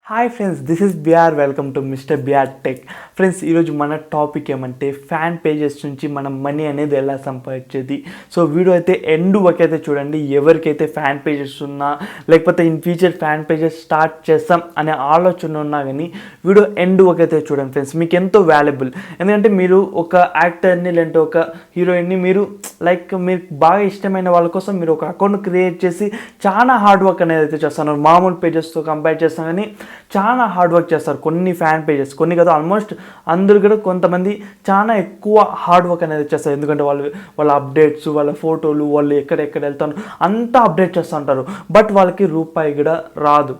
Hi friends, this is BR. Welcome to mister BR tech. Friends, ఈరోజు మన topic ఏమంటే fan pages నుంచి మనం మనీ అనేది ఎలా సంపాదించేది. సో వీడియో అయితే ఎండ్ వరకు అయితే చూడండి. ఎవరికైతే ఫ్యాన్ పేజెస్ ఉన్నా లేకపోతే in future fan pages start చేస్తాం అనే ఆలోచన ఉన్నా కానీ వీడియో ఎండ్ వరకు అయితే చూడండి ఫ్రెండ్స్. మీకు ఎంతో వాల్యుబుల్. ఎందుకంటే మీరు ఒక యాక్టర్ని లేదంటే ఒక హీరోయిన్ని మీరు మీకు బాగా ఇష్టమైన వాళ్ళ కోసం మీరు ఒక అకౌంట్ క్రియేట్ చేసి చాలా హార్డ్ వర్క్ అనేది అయితే చేస్తున్నారు. మామూలు పేజెస్తో కంపేర్ చేస్తాం కానీ చాలా హార్డ్ వర్క్ చేస్తారు. కొన్ని ఫ్యాన్ పేజెస్, కొన్ని కదా ఆల్మోస్ట్ అందరు కూడా కొంతమంది చాలా ఎక్కువ హార్డ్ వర్క్ అనేది చేస్తారు. ఎందుకంటే వాళ్ళ అప్డేట్స్, వాళ్ళ ఫోటోలు, వాళ్ళు ఎక్కడెక్కడ వెళ్తారు అంతా అప్డేట్ చేస్తూ ఉంటారు. బట్ వాళ్ళకి రూపాయి కూడా రాదు.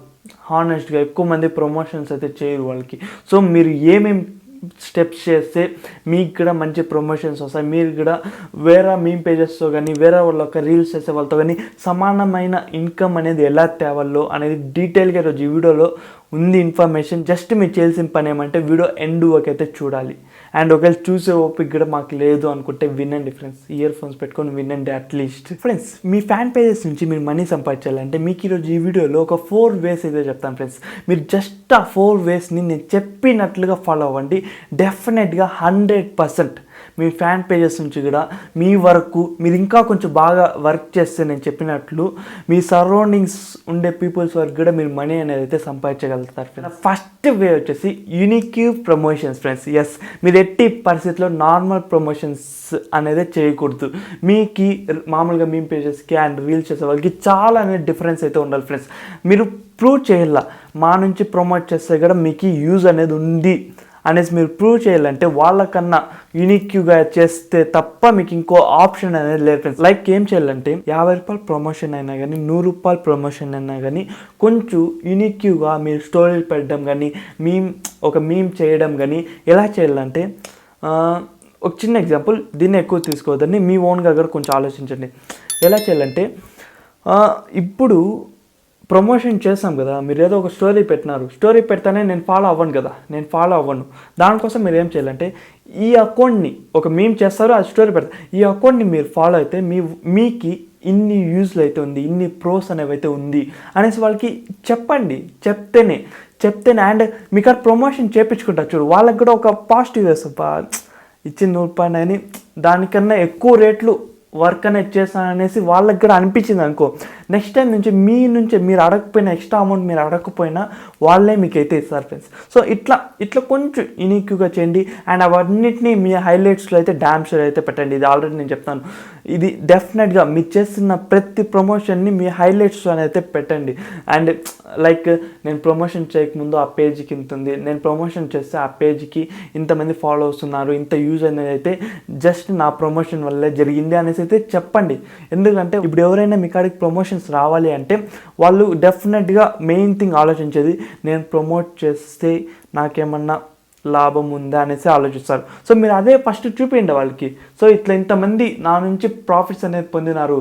హానెస్ట్గా ఎక్కువ మంది ప్రమోషన్స్ అయితే చేయరు వాళ్ళకి. సో మీరు ఏమేమి స్టెప్స్ చేస్తే మీకు కూడా మంచి ప్రమోషన్స్ వస్తాయి, మీరు కూడా వేరే మీమ్ పేజెస్తో కానీ వేరే వాళ్ళ ఒక రీల్స్ చేసే వాళ్ళతో కానీ సమానమైన ఇన్కమ్ అనేది ఎలా తేవాలో అనేది డీటెయిల్గా ఈరోజు ఈ వీడియోలో ఉంది ఇన్ఫర్మేషన్. జస్ట్ మీరు చేయాల్సిన పని ఏమంటే వీడియో ఎండ్ వరకు అయితే చూడాలి. అండ్ ఒకవేళ చూసే ఓపిక కూడా మాకు లేదు అనుకుంటే వినండి ఫ్రెండ్స్. ఇయర్ ఫోన్స్ పెట్టుకొని వినండి అట్లీస్ట్. ఫ్రెండ్స్, మీ ఫ్యాన్ పేజెస్ నుంచి మీరు మనీ సంపాదించాలంటే మీకు ఈరోజు ఈ వీడియోలో ఒక 4 ways అయితే చెప్తాను ఫ్రెండ్స్. మీరు జస్ట్ ఆ 4 waysని నేను చెప్పినట్లుగా ఫాలో అవ్వండి. డెఫినెట్గా 100% మీ ఫ్యాన్ పేజెస్ నుంచి కూడా మీ వరకు మీరు ఇంకా కొంచెం బాగా వర్క్ చేస్తే నేను చెప్పినట్లు మీ సరౌండింగ్స్ ఉండే పీపుల్స్ వరకు కూడా మీరు మనీ అనేది అయితే సంపాదించగలుగుతారు ఫ్రెండ్స్. ఫస్ట్ వే వచ్చేసి యూనిక్ ప్రమోషన్స్ ఫ్రెండ్స్. ఎస్, మీరు ఎట్టి పరిస్థితిలో నార్మల్ ప్రమోషన్స్ అనేది చేయకూడదు. మీకు మామూలుగా మీ పేజెస్కి అండ్ రీల్స్ చేసే వాళ్ళకి చాలా అనేది డిఫరెన్స్ అయితే ఉండాలి ఫ్రెండ్స్. మీరు ప్రూవ్ చేయాల మా నుంచి ప్రమోట్ చేస్తే కూడా మీకు యూజ్ అనేది ఉంది అనేసి మీరు ప్రూవ్ చేయాలంటే వాళ్ళకన్నా యూనిక్గా చేస్తే తప్ప మీకు ఇంకో ఆప్షన్ అనేది లేదు ఫ్రెండ్స్. లైక్ ఏం చేయాలంటే 50 రూపాయలు ప్రమోషన్ అయినా కానీ 100 రూపాయలు ప్రమోషన్ అయినా కానీ కొంచెం యూనిక్గా మీరు స్టోరీలు పెట్టడం కానీ ఒక మీమ్ చేయడం కానీ ఎలా చేయాలంటే ఒక చిన్న ఎగ్జాంపుల్, దీన్ని ఎక్కువ తీసుకోవద్దని మీ ఓన్గా కూడా కొంచెం ఆలోచించండి. ఎలా చేయాలంటే ఇప్పుడు ప్రమోషన్ చేస్తాం కదా, మీరు ఏదో ఒక స్టోరీ పెట్టినారు, స్టోరీ పెడితేనే నేను ఫాలో అవ్వను. దానికోసం మీరు ఏం చేయాలంటే ఈ అకౌంట్ని ఒక మీమ్ చేస్తారు, ఆ స్టోరీ పెడతారు, ఈ అకౌంట్ని మీరు ఫాలో అయితే మీకు ఇన్ని యూజ్లు అయితే ఉంది, ఇన్ని ప్రోస్ అనేవి అయితే ఉంది అనేసి వాళ్ళకి చెప్పండి. చెప్తేనే అండ్ మీకు ఆ ప్రమోషన్ చేయించుకుంటారు చూడు, వాళ్ళకి కూడా ఒక పాజిటివ్ వేస్తా ఇచ్చిన 100 రూపాయలు అని దానికన్నా ఎక్కువ రేట్లు వర్క్ అనేది చేస్తాననేసి వాళ్ళకి కూడా అనిపించింది అనుకో, నెక్స్ట్ టైం నుంచి మీరు అడగకపోయినా ఎక్స్ట్రా అమౌంట్ మీరు అడగకపోయినా వాళ్ళే మీకు అయితే ఇస్తారు ఫ్రెండ్స్. సో ఇట్లా కొంచెం యూనిక్గా చేయండి. అండ్ అవన్నిటినీ మీ హైలైట్స్లో అయితే డామ్ షూర్ అయితే పెట్టండి. ఇది ఆల్రెడీ నేను చెప్తాను, ఇది డెఫినెట్గా మీరు చేస్తున్న ప్రతి ప్రమోషన్ని మీ హైలైట్స్లో అయితే పెట్టండి. అండ్ నేను ప్రమోషన్ చేయకముందు ఆ పేజ్కి ఇంత ఉంది, నేను ప్రమోషన్ చేస్తే ఆ పేజ్కి ఇంతమంది ఫాలోవర్స్ ఉన్నారు, ఇంత యూజ్ అనేది అయితే జస్ట్ నా ప్రమోషన్ వల్లే జరిగింది అనేసి అయితే చెప్పండి. ఎందుకంటే ఇప్పుడు ఎవరైనా మీ కాడికి ప్రమోషన్స్ రావాలి అంటే వాళ్ళు డెఫినెట్గా మెయిన్ థింగ్ ఆలోచించేది, నేను ప్రమోట్ చేస్తే నాకేమన్నా లాభం ఉందా అనేసి ఆలోచిస్తారు. సో మీరు అదే ఫస్ట్ చూపించండి వాళ్ళకి. సో ఇట్లా ఇంతమంది నా నుంచి ప్రాఫిట్స్ అనేది పొందినారు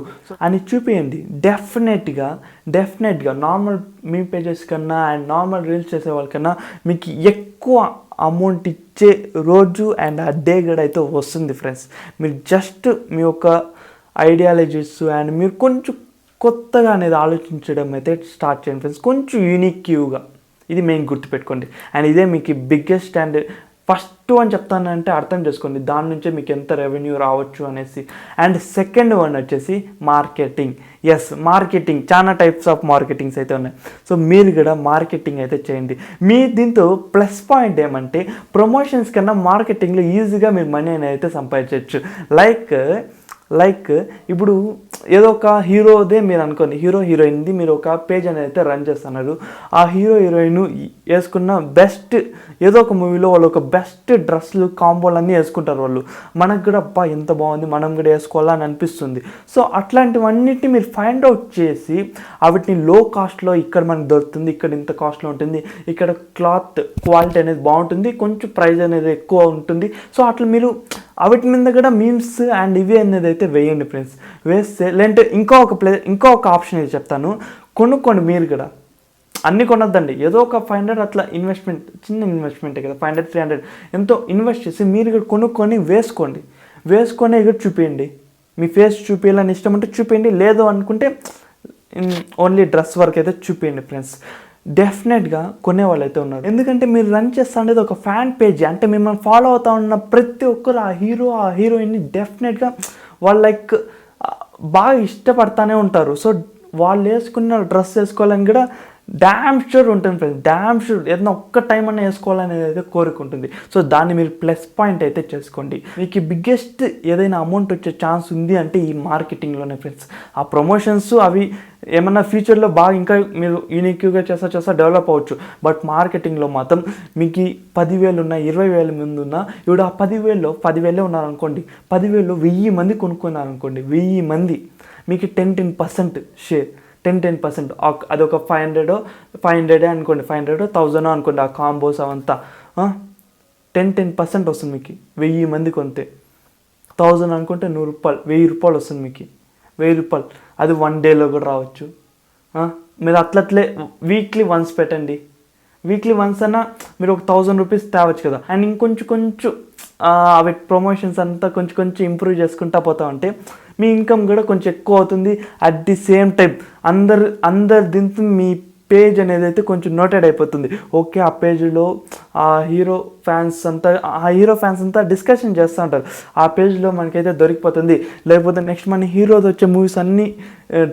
అని చూపించండి. డెఫినెట్గా నార్మల్ మీ పేజెస్ కన్నా అండ్ నార్మల్ రీల్స్ చేసే వాళ్ళకన్నా మీకు ఎక్కువ అమౌంట్ ఇచ్చే రోజు అండ్ ఆ డే కూడా అయితే వస్తుంది ఫ్రెండ్స్. మీరు జస్ట్ మీ యొక్క ఐడియాలజీస్ అండ్ మీరు కొంచెం కొత్తగా అనేది ఆలోచించడం అయితే స్టార్ట్ చేయండి ఫ్రెండ్స్. కొంచెం యూనిక్గా, ఇది మెయిన్ గుర్తుపెట్టుకోండి. అండ్ ఇదే మీకు బిగ్గెస్ట్ అండ్ ఫస్ట్ అని చెప్తానంటే అర్థం చేసుకోండి, దాని నుంచే మీకు ఎంత రెవెన్యూ రావచ్చు అనేసి. అండ్ సెకండ్ వన్ వచ్చేసి మార్కెటింగ్. ఎస్, మార్కెటింగ్ చాలా టైప్స్ ఆఫ్ మార్కెటింగ్స్ అయితే ఉన్నాయి. సో మీరు కూడా మార్కెటింగ్ అయితే చేయండి. మీ దీంతో ప్లస్ పాయింట్ ఏమంటే ప్రమోషన్స్ కన్నా మార్కెటింగ్లో ఈజీగా మీరు మనీ అనేది అయితే సంపాదించవచ్చు. లైక్ ఇప్పుడు ఏదో ఒక హీరోదే మీరు అనుకోండి, హీరోయిన్ది మీరు ఒక పేజ్ అనేది అయితే రన్ చేస్తున్నారు. ఆ హీరోయిన్ వేసుకున్న బెస్ట్ ఏదో ఒక మూవీలో వాళ్ళు ఒక బెస్ట్ డ్రెస్లు కాంబోలు అన్నీ వేసుకుంటారు వాళ్ళు. మనకు కూడా అబ్బా ఎంత బాగుంది, మనం కూడా వేసుకోవాలని అనిపిస్తుంది. సో అట్లాంటివన్నిటిని మీరు ఫైండ్ అవుట్ చేసి వాటిని లో కాస్ట్లో ఇక్కడ మనకు దొరుకుతుంది, ఇక్కడ ఇంత కాస్ట్లో ఉంటుంది, ఇక్కడ క్లాత్ క్వాలిటీ అనేది బాగుంటుంది, కొంచెం ప్రైస్ అనేది ఎక్కువ ఉంటుంది. సో అట్లా మీరు వాటి మీద కూడా మీమ్స్ అండ్ ఇవి అనేది అయితే వేయండి ఫ్రెండ్స్. వేస్తే లేదంటే ఇంకో ఒక ఆప్షన్ ఇది చెప్తాను, కొనుక్కోండి. మీరు కూడా అన్నీ కొనొద్దండి, ఏదో ఒక 500 అట్లా ఇన్వెస్ట్మెంట్, చిన్న ఇన్వెస్ట్మెంటే కదా, 500 300 ఎంతో ఇన్వెస్ట్ చేసి మీరు ఇక్కడ కొనుక్కొని వేసుకొని ఇక్కడ చూపించండి. మీ ఫేస్ చూపించాలని ఇష్టం ఉంటే చూపించండి, లేదు అనుకుంటే ఓన్లీ డ్రెస్ వర్క్ అయితే చూపించండి ఫ్రెండ్స్. డెఫినెట్గా కొనేవాళ్ళు అయితే ఉన్నారు. ఎందుకంటే మీరు రన్ చేస్తా ఉండేది ఒక ఫ్యాన్ పేజ్, అంటే మిమ్మల్ని ఫాలో అవుతా ఉన్న ప్రతి ఒక్కరు ఆ హీరో ఆ హీరోయిన్ని డెఫినెట్గా వాళ్ళు లైక్ బాగా ఇష్టపడతానే ఉంటారు. సో వాళ్ళు వేసుకున్న డ్రెస్ వేసుకోవాలని కూడా డ్యామ్ షూర్ ఉంటుంది ఫ్రెండ్స్, డ్యామ్ షూర్ ఏదైనా ఒక్క టైం అన్నా వేసుకోవాలనేది అయితే కోరుకుంటుంది. సో దాన్ని మీరు ప్లస్ పాయింట్ అయితే చేసుకోండి. మీకు బిగ్గెస్ట్ ఏదైనా అమౌంట్ వచ్చే ఛాన్స్ ఉంది అంటే ఈ మార్కెటింగ్లోనే ఫ్రెండ్స్. ఆ ప్రమోషన్స్ అవి ఏమన్నా ఫ్యూచర్లో బాగా ఇంకా మీరు యూనిక్గా చేస్తా డెవలప్ అవ్వచ్చు. బట్ మార్కెటింగ్లో మాత్రం మీకు 10,000 ఉన్న 20,000 మంది ఉన్న ఇప్పుడు ఆ 10,000 ఉన్నారనుకోండి, 10,000 1000 మంది కొనుక్కున్నారనుకోండి, 1000 మంది మీకు 10% షేర్, 10% అదొక 500 అనుకోండి, 500 1000 అనుకోండి, ఆ కాంబోస్ అవంతా 10% వస్తుంది మీకు. 1000 మంది కొంటే 1000 అనుకుంటే 100 రూపాయలు, 1000 రూపాయలు వస్తుంది మీకు. 1000 రూపాయలు అది 1 డేలో కూడా రావచ్చు. మీరు అట్లట్లే వీక్లీ వన్స్ పెట్టండి, వీక్లీ వన్స్ అన్నా మీరు ఒక 1000 రూపీస్ తేవచ్చు కదా. అండ్ ఇంకొంచెం అవి ప్రమోషన్స్ అంతా కొంచెం ఇంప్రూవ్ చేసుకుంటా పోతా ఉంటే మీ ఇన్కమ్ కూడా కొంచెం ఎక్కువ అవుతుంది. అట్ ది సేమ్ టైం అందరు దీంతో మీ పేజ్ అనేది అయితే కొంచెం నోటెడ్ అయిపోతుంది. ఓకే, ఆ పేజ్లో ఆ హీరో ఫ్యాన్స్ అంతా డిస్కషన్ చేస్తూ ఉంటారు, ఆ పేజ్లో మనకైతే దొరికిపోతుంది. లేకపోతే నెక్స్ట్ మన హీరోది వచ్చే మూవీస్ అన్ని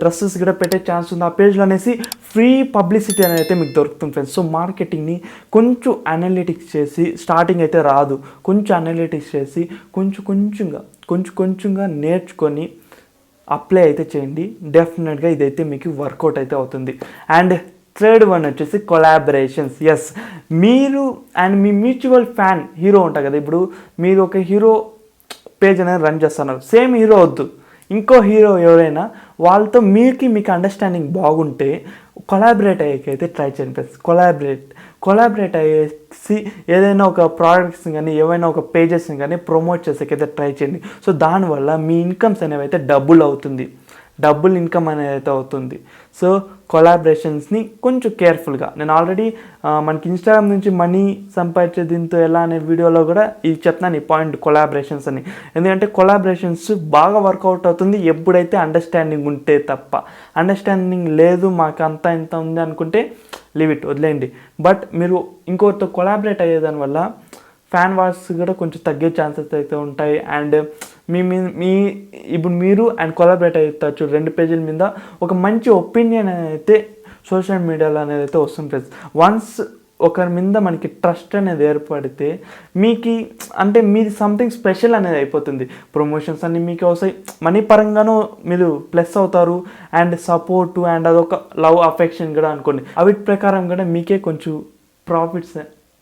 డ్రెస్సెస్ కూడా పెట్టే ఛాన్స్ ఉంది ఆ పేజ్లో అనేసి ఫ్రీ పబ్లిసిటీ అనేది అయితే మీకు దొరుకుతుంది ఫ్రెండ్స్. సో మార్కెటింగ్ని కొంచెం అనలిటిక్స్ చేసి, స్టార్టింగ్ అయితే రాదు, కొంచెం అనలిటిక్స్ చేసి కొంచెంగా నేర్చుకొని అప్లై అయితే చేయండి. డెఫినెట్గా ఇదైతే మీకు వర్కౌట్ అయితే అవుతుంది. అండ్ థర్డ్ వన్ వచ్చేసి కొలాబరేషన్స్. ఎస్, మీరు and me mutual fan hero ఉంటారు కదా. ఇప్పుడు మీరు ఒక హీరో పేజ్ అనేది రన్ చేస్తున్నారు, సేమ్ హీరో వద్దు, ఇంకో హీరో ఎవరైనా వాళ్ళతో మీకు అండర్స్టాండింగ్ బాగుంటే కొలాబరేట్ అయ్యేకైతే ట్రై చేయండి ఫ్రెండ్స్. కొలాబరేట్ అయ్యేసి ఏదైనా ఒక ప్రోడక్ట్స్ని కానీ ఏవైనా ఒక పేజెస్ని కానీ ప్రమోట్ చేసేకైతే ట్రై చేయండి. సో దానివల్ల మీ ఇన్కమ్స్ అనేవి అయితే డబుల్ ఇన్కమ్ అనేది అయితే అవుతుంది. సో కొలాబరేషన్స్ని కొంచెం కేర్ఫుల్గా, నేను ఆల్రెడీ మనకి ఇన్స్టాగ్రామ్ నుంచి మనీ సంపాదించే దీంతో ఎలా అనే వీడియోలో కూడా ఇది చెప్తున్నాను, ఈ పాయింట్ కొలాబరేషన్స్ అని. ఎందుకంటే కొలాబరేషన్స్ బాగా వర్కౌట్ అవుతుంది ఎప్పుడైతే అండర్స్టాండింగ్ ఉంటే తప్ప. అండర్స్టాండింగ్ లేదు, మాకు అంతా ఇంత ఉంది అనుకుంటే వదిలేయండి. బట్ మీరు ఇంకొకరితో కొలాబరేట్ అయ్యేదానివల్ల ఫ్యాన్ వార్స్ కూడా కొంచెం తగ్గే ఛాన్సెస్ అయితే ఉంటాయి. అండ్ ఇప్పుడు మీరు అండ్ కొలాబరేట్ అవుతారు 2 పేజీల మీద ఒక మంచి ఒపీనియన్ అయితే సోషల్ మీడియాలో అనేది అయితే వస్తుంది ఫ్రెండ్స్. వన్స్ ఒకరి మీద మనకి ట్రస్ట్ అనేది ఏర్పడితే మీది సంథింగ్ స్పెషల్ అనేది అయిపోతుంది. ప్రమోషన్స్ అన్నీ మీకు వస్తాయి, మనీ పరంగానూ మీరు ప్లస్ అవుతారు, అండ్ సపోర్టు అండ్ అదొక లవ్ అఫెక్షన్ కూడా అనుకోండి, అవిటి ప్రకారం కూడా మీకే కొంచెం ప్రాఫిట్స్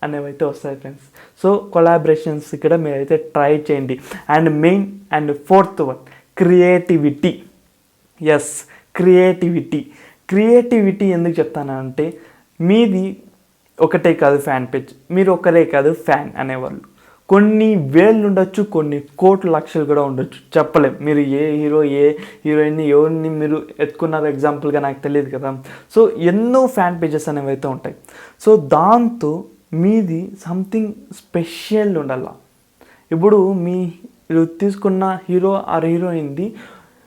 అనేవి అయితే వస్తాయి ఫ్రెండ్స్. సో కొలాబరేషన్స్ ఇక్కడ మీరైతే ట్రై చేయండి. And main and fourth one, creativity. Yes, creativity ఎందుకు చెప్తానంటే మీది ఒకటే కాదు ఫ్యాన్ పేజ్, మీరు ఒకరే కాదు ఫ్యాన్ అనేవాళ్ళు కొన్ని వేలు ఉండొచ్చు, కొన్ని కోట్ల లక్షలు కూడా ఉండొచ్చు, చెప్పలేం. మీరు ఏ హీరో ఏ హీరోయిన్ని ఎవరిని మీరు ఎత్తుకున్నారు ఎగ్జాంపుల్గా నాకు తెలియదు కదా. సో ఎన్నో ఫ్యాన్ పేజెస్ అనేవి అయితే ఉంటాయి. సో దాంతో మీది సంథింగ్ స్పెషల్ ఉండాల. ఇప్పుడు మీరు తీసుకున్న హీరో ఆర్ హీరోయిన్ది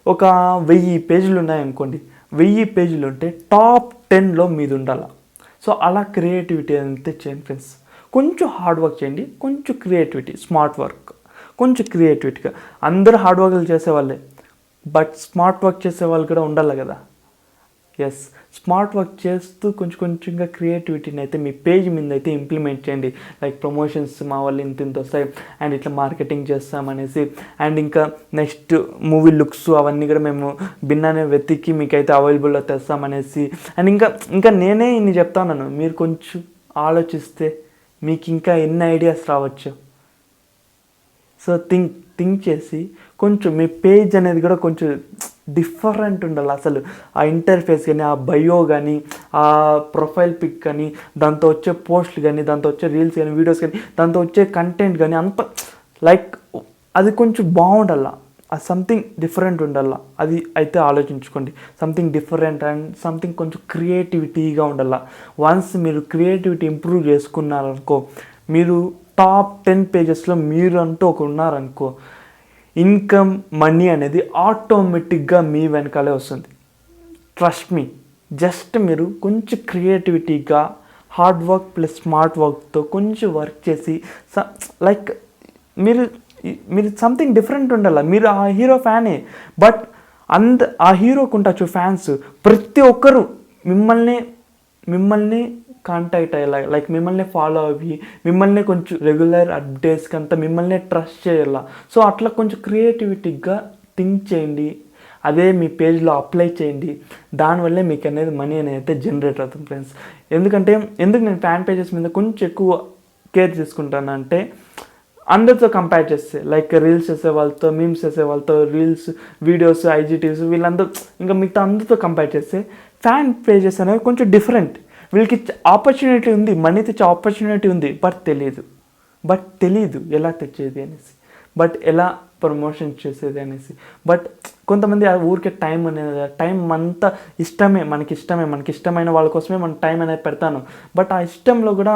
ఒక 1000 పేజీలు ఉన్నాయనుకోండి, 1000 పేజీలు ఉంటే టాప్ 10లో మీది ఉండాల. సో అలా క్రియేటివిటీ అంతే చేయండి ఫ్రెండ్స్. కొంచెం హార్డ్ వర్క్ చేయండి, కొంచెం క్రియేటివిటీ, స్మార్ట్ వర్క్, కొంచెం క్రియేటివిటీగా. అందరూ హార్డ్ వర్క్లు చేసేవాళ్ళే, బట్ స్మార్ట్ వర్క్ చేసే వాళ్ళు కూడా ఉండాలి కదా. ఎస్, స్మార్ట్ వర్క్ చేస్తూ కొంచెంగా క్రియేటివిటీని అయితే మీ పేజ్ మీద అయితే ఇంప్లిమెంట్ చేయండి. లైక్ ప్రమోషన్స్ మా వాళ్ళు ఇంత వస్తాయి, అండ్ ఇట్లా మార్కెటింగ్ చేస్తామనేసి, అండ్ ఇంకా నెక్స్ట్ మూవీ లుక్స్ అవన్నీ కూడా మేము భిన్నానే వెతికి మీకైతే అవైలబుల్లో తెస్తామనేసి. అండ్ ఇంకా నేనే ఇన్ని చెప్తాను, మీరు కొంచెం ఆలోచిస్తే మీకు ఇంకా ఎన్ని ఐడియాస్ రావచ్చు. సో థింక్ చేసి కొంచెం మీ పేజ్ అనేది కూడా కొంచెం డిఫరెంట్ ఉండాలి. అసలు ఆ ఇంటర్ఫేస్ కానీ, ఆ బయో కానీ, ఆ ప్రొఫైల్ పిక్ కానీ, దాంతో వచ్చే పోస్ట్లు కానీ, దాంతో వచ్చే రీల్స్ కానీ, వీడియోస్ కానీ, దాంతో వచ్చే కంటెంట్ కానీ అంత లైక్ అది కొంచెం బాగుండాల, అది సంథింగ్ డిఫరెంట్ ఉండాల. అది అయితే ఆలోచించుకోండి, సంథింగ్ డిఫరెంట్ అండ్ సంథింగ్ కొంచెం క్రియేటివిటీగా ఉండాల. వన్స్ మీరు క్రియేటివిటీ ఇంప్రూవ్ చేసుకున్నారనుకో, మీరు టాప్ 10 పేజెస్లో మీరు అంటూ ఒక ఉన్నారనుకో, మనీ అనేది ఆటోమేటిక్గా మీ వెనకాలే వస్తుంది. ట్రస్ట్ మీ, జస్ట్ మీరు కొంచెం క్రియేటివిటీగా హార్డ్ వర్క్ ప్లస్ స్మార్ట్ వర్క్తో కొంచెం వర్క్ చేసి లైక్ మీరు మీరు సంథింగ్ డిఫరెంట్ ఉండాలి. మీరు ఆ హీరో ఫ్యానే, బట్ ఆ హీరోకు ఉండొచ్చు ఫ్యాన్స్. ప్రతి ఒక్కరు మిమ్మల్ని కాంటాక్ట్ అయ్యేలా, లైక్ మిమ్మల్ని ఫాలో అయ్యి మిమ్మల్ని కొంచెం రెగ్యులర్ అప్డేట్స్కి అంతా మిమ్మల్ని ట్రస్ట్ చేయాల. సో అట్లా కొంచెం క్రియేటివిటీగా థింక్ చేయండి, అదే మీ పేజ్లో అప్లై చేయండి. దానివల్లే మీకు అనేది మనీ అనేది అయితే జనరేట్ అవుతుంది ఫ్రెండ్స్. ఎందుకు నేను ఫ్యాన్ పేజెస్ మీద కొంచెం ఎక్కువ కేర్ తీసుకుంటానంటే, అందరితో కంపేర్ చేస్తే, లైక్ రీల్స్ చేసే వాళ్ళతో, మీమ్స్ చేసే వాళ్ళతో, రీల్స్ వీడియోస్ ఐజీటీవ్స్ వీళ్ళందరూ ఇంకా మిగతా అందరితో కంపేర్ చేస్తే ఫ్యాన్ పేజెస్ అనేవి కొంచెం డిఫరెంట్. వీళ్ళకి ఆపర్చునిటీ ఉంది, మనీ తెచ్చే ఆపర్చునిటీ ఉంది, బట్ తెలీదు ఎలా తెచ్చేది అనేసి, బట్ ఎలా ప్రమోషన్ చేసేది అనేసి. బట్ కొంతమంది ఊరికే టైం అంతా మనకి ఇష్టమైన వాళ్ళ కోసమే మనం టైం అనేది పెడతాను. బట్ ఆ ఇష్టంలో కూడా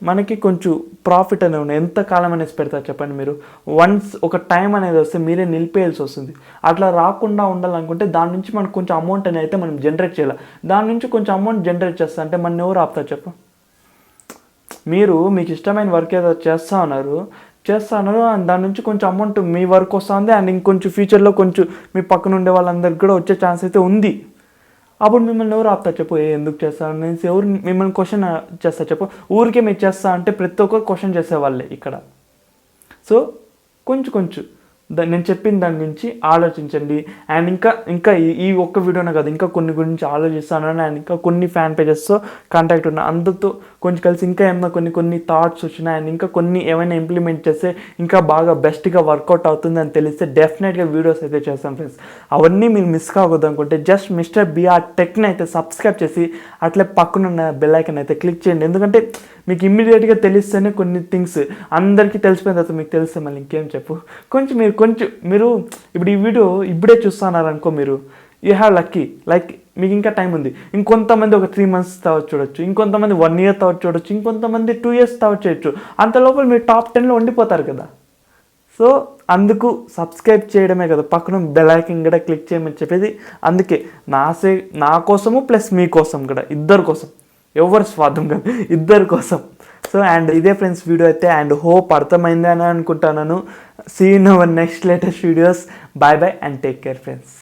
మనకి కొంచెం ప్రాఫిట్ అనేది ఉన్నాయి. ఎంత కాలం అనేసి పెడతారు చెప్పండి మీరు? వన్స్ ఒక టైం అనేది వస్తే మీరే నిలిపేయాల్సి వస్తుంది. అట్లా రాకుండా ఉండాలనుకుంటే దాని నుంచి మనకు కొంచెం అమౌంట్ అనేది అయితే మనం జనరేట్ చేయాలి. దాని నుంచి కొంచెం అమౌంట్ జనరేట్ చేస్తా అంటే మన ఎవరు ఆపుతారు చెప్పు? మీకు ఇష్టమైన వర్క్ ఏదో చేస్తూ ఉన్నారు, దాని నుంచి కొంచెం అమౌంట్ మీ వర్క్ వస్తుంది, అండ్ ఇంకొంచెం ఫ్యూచర్లో కొంచెం మీ పక్కన ఉండే వాళ్ళందరికీ కూడా వచ్చే ఛాన్స్ అయితే ఉంది. అప్పుడు మిమ్మల్ని ఎవరు ఆపుతారు చెప్పు? ఎందుకు చేస్తారు అనేసి ఎవరు మిమ్మల్ని క్వశ్చన్ చేస్తారు చెప్పు? ఊరికే మీరు చేస్తా అంటే ప్రతి ఒక్కరు క్వశ్చన్ చేసేవాళ్ళే ఇక్కడ. సో కొంచెం నేను చెప్పిన దాని గురించి ఆలోచించండి. అండ్ ఇంకా ఈ ఒక్క వీడియోనే కాదు, ఇంకా కొన్ని గురించి ఆలోచిస్తాను. అండ్ ఇంకా కొన్ని ఫ్యాన్ పేజెస్తో కాంటాక్ట్ ఉన్నాయి, అందరితో కొంచెం కలిసి ఇంకా ఏమైనా కొన్ని థాట్స్ వచ్చినాయి. అండ్ ఇంకా కొన్ని ఏమైనా ఇంప్లిమెంట్ చేస్తే ఇంకా బాగా బెస్ట్గా వర్కౌట్ అవుతుంది అని తెలిస్తే డెఫినెట్గా వీడియోస్ అయితే చేస్తాం ఫ్రెండ్స్. అవన్నీ మీరు మిస్ కావద్దు అనుకుంటే జస్ట్ MrBR-Techని అయితే సబ్స్క్రైబ్ చేసి అట్లే పక్కనున్న బెల్ ఐకాన్ అయితే క్లిక్ చేయండి. ఎందుకంటే మీకు ఇమ్మీడియట్గా తెలిస్తేనే కొన్ని థింగ్స్ అందరికీ తెలిసిపోయిన తర్వాత మీకు తెలిస్తే మళ్ళీ ఇంకేం చెప్పు. మీరు ఇప్పుడు ఈ వీడియో ఇప్పుడే చూస్తున్నారనుకో, మీరు యూ హ్యావ్ లక్కీ, లైక్ మీకు ఇంకా టైం ఉంది. ఇంకొంతమంది ఒక 3 months తర్వాత చూడొచ్చు, ఇంకొంతమంది 1 year తర్వాత చూడొచ్చు, ఇంకొంతమంది 2 years తర్వాత చేయొచ్చు. అంత లోపల మీరు టాప్ 10లో ఉండిపోతారు కదా. సో అందుకు సబ్స్క్రైబ్ చేయడమే కదా, పక్కన బెల్ ఐకాన్ కూడా క్లిక్ చేయమని చెప్పేది. అందుకే నా కోసము ప్లస్ మీకోసం కూడా, ఇద్దరి కోసం, ఎవరు స్వార్థం కాదు, ఇద్దరి కోసం. సో అండ్ ఇదే ఫ్రెండ్స్ వీడియో అయితే, అండ్ హోప్ అర్థమైంది అని అనుకుంటున్నాను. See you in our next latest videos. Bye and take care friends.